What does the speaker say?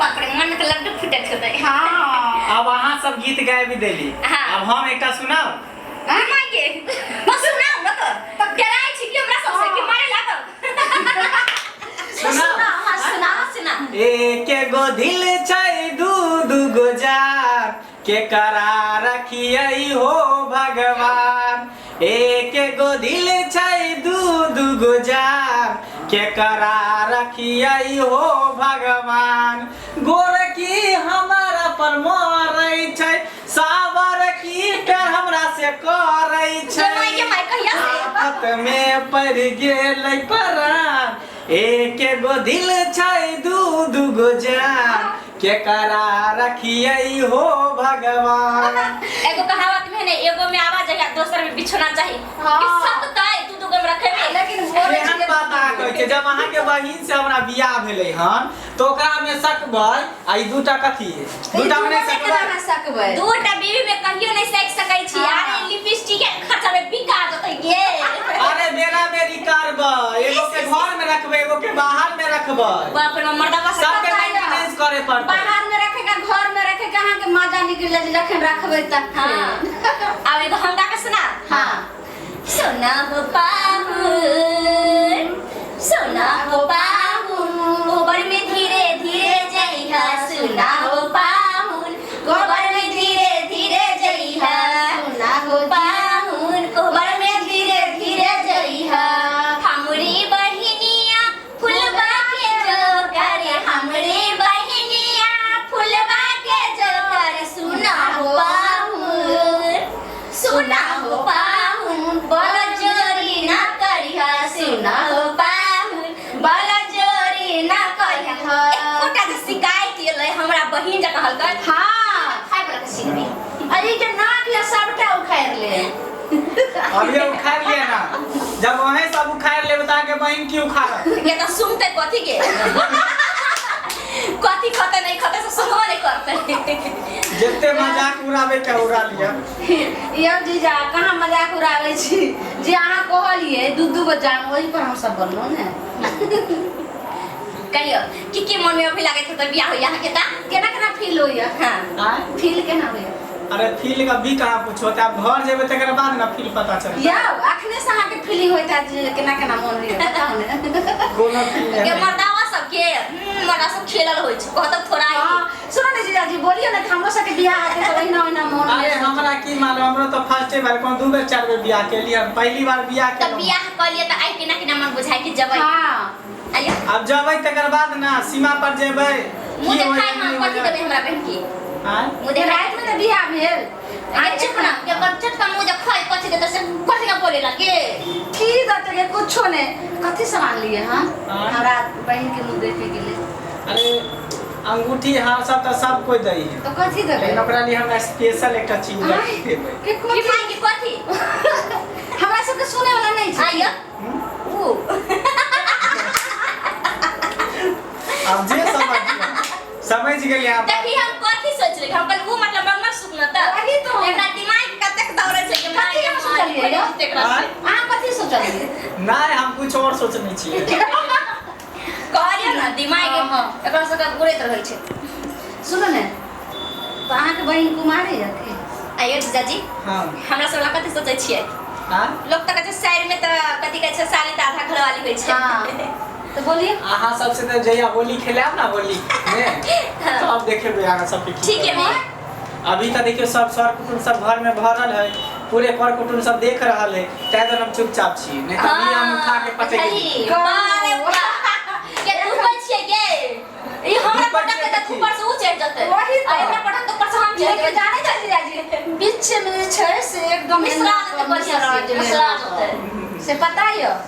पकड़े मन के लड्डू फुटत होते। हाँ अब अहाँ सब गीत गाए भी देली। हाँ। अब हम एकटा सुनाओ। माय के बस सुनाओ न तो डराई छी कि हमरा सबसे कि मारे लागल। सुनाओ। हां सुना। एक गो दिल छै दू गो जार के करार रखियै हो भगवान। एक गो दिल छै दू गो जार के करार रखियै हो भगवान। गोरकी हमरा पर मरै छै सावर की प्यार हमरा से करै छै। माय कहिया से हाथ में पड़ गेलै प्राण। एक गो दिल छै दू गो जान के करार रखियै हो भगवान। एगो कहावत में ने एगो में आवाज है दोसर में बिछोना चाहिए। हाँ। कि सब तय दू गो में रखे में लेकिन बोले एहन बात आ कहै छै जब अहाँ के बहिन से हमरा बियाह भेलै हन तो ओकरा में सकबै आ ई दूटा कथी है दूटा में नहीं सकबै। दूटा बीवी में कहियो नहीं सेक सकै छी। हाँ। अरे लिपस्टिक के खर्चा में बिका जतै गे। अरे बेरा बेरी करबै एगो के घर में रखबै एगो के बाहर में रखबै। बाप रे मर्दावा सबके सब मेंटेनेंस करे पड़तै। बाहर में रखेगा घर में रखेगा अहाँ के मजा निकल जाए जखन रखबै तक। हां अब एगो हम गा के सुना। हां सोना हो पाहुन सोना हो पाहुन गोबर में धीरे धीरे जइहा। सोना हो पाहुन गोबर में धीरे धीरे जइहा। सोना हो पाहुन गोबर में धीरे धीरे जइहा। हमरी बहिनिया फुलबा के जोकर हमरी बहिनिया फुलबा के जोकर। सोना हो पाहुन सोना हो पाहुन बड़ जोरी ना करिहा। सोना हो पाहुन बड़ जोरी ना करिहा। एकोटा जे शिकायत एलै हमरा बहिन जे कहलकै हां खाय वाला के सीखबी। अरे के नाक या सबटा उखाड़ ले। अभी उखाड़ लिए ना जब वहीं सब उखाड़ ले बता के बहन की उखाड़ ये तो सुनते कथी के कथी खते नहीं खते से सुनबो नहीं करते। जितने मजाक उड़ावे के उड़ा लिया। यो जीजा कहाँ मजाक उड़ावे छी जे अहाँ कहलिए दू गो जान वही पर हम सब बोललो ने। कहियो की मन में अभी लागे तो बियाह हो यहाँ के ता केना फील होइया। हां फील केना होइया। अरे फील का भी कहाँ पूछो त आप घर जेबे तकर बाद ना फील पता चले। या अखने से अहाँ के फीलिंग होइता जे केना मन होइया बताओ ने। कोनो फील के नहीं। मर्दावा सब के मर्दा सब खेलल होय छै कहत थोड़ा आई। हां सुनो ने जीजा जी बोलियो ने हमरो सब के बियाह आते तो ओहिना मन। अरे हमरा की मालूम हमरो तो फर्स्ट बार कौन दू बेर चार बेर बियाह के लिए पहली बार बियाह के तब बियाह कर लिए त आई केना मन बुझाई कि जबै। हां आइयो अब जबै तकर बाद ना सीमा पर जेबै मुझे खाई हम कथी देबे हमरा बहन की। हां मुझे रात में तो बियाह भेल। आज चुप ना के बच्चट का मुझे खाई कथी दे से कथी का बोले लगे। की दते के कुछो ने कथी सामान लिए हां हाँ। हमरा बहन के मुंह देखे के लिए। अरे अंगूठी हां सब तो सब कोई दई है तो कथी देबे लेकिन ओकरा लिए हमरा स्पेशल एकटा चीज आय, देबै। के की कथी मांगी कथी हमरा सब के सुने वाला नहीं छै। आइयो ओ अब जे समझ गेलिए आप। देखी हम कथी सोच रहे हम कल वो मतलब मम्मा सुनना त वही तो एकरा दिमाग कतेक दौड़े छै कि कथी हम सोचलिए यो? अहाँ कथी सोचलिए। नहीं हम कुछ और सोचने छिए। कहलिए ना दिमाग हाँ। एकरा सबके उड़ैत रहै छै। सुनो ने तो अहाँ के बहन कुमारी है कि। आइयो जीजाजी हां हमरा सब ला कथी सोचै छियै हां लोग त कहै छै शहर में त कथी कहै छै साली त आधा घर वाली होय छै। हाँ। तो बोलिए अहाँ सबसे तो जया होली खेलाब ना होली में तो अब देखेबे अहाँ सब के ठीक है मैं अभी तो देखियो सब सर कुटुम सब घर में भरल है पूरे कर कुटुम सब देख रहल है तै तो हम चुपचाप छी नहीं तो अभी हम उठा के पटक दी। अरे के ऊपर छिए के ई हमरा पटक के त ऊपर से ऊ चढ़ जते। वही तो। हमरा पटक तो ऊपर से हम चढ़ लेकिन जाने जा जीजाजी बीच में छै से एकदम मिश्रा देते बढ़िया से मिश्रा देते से पता है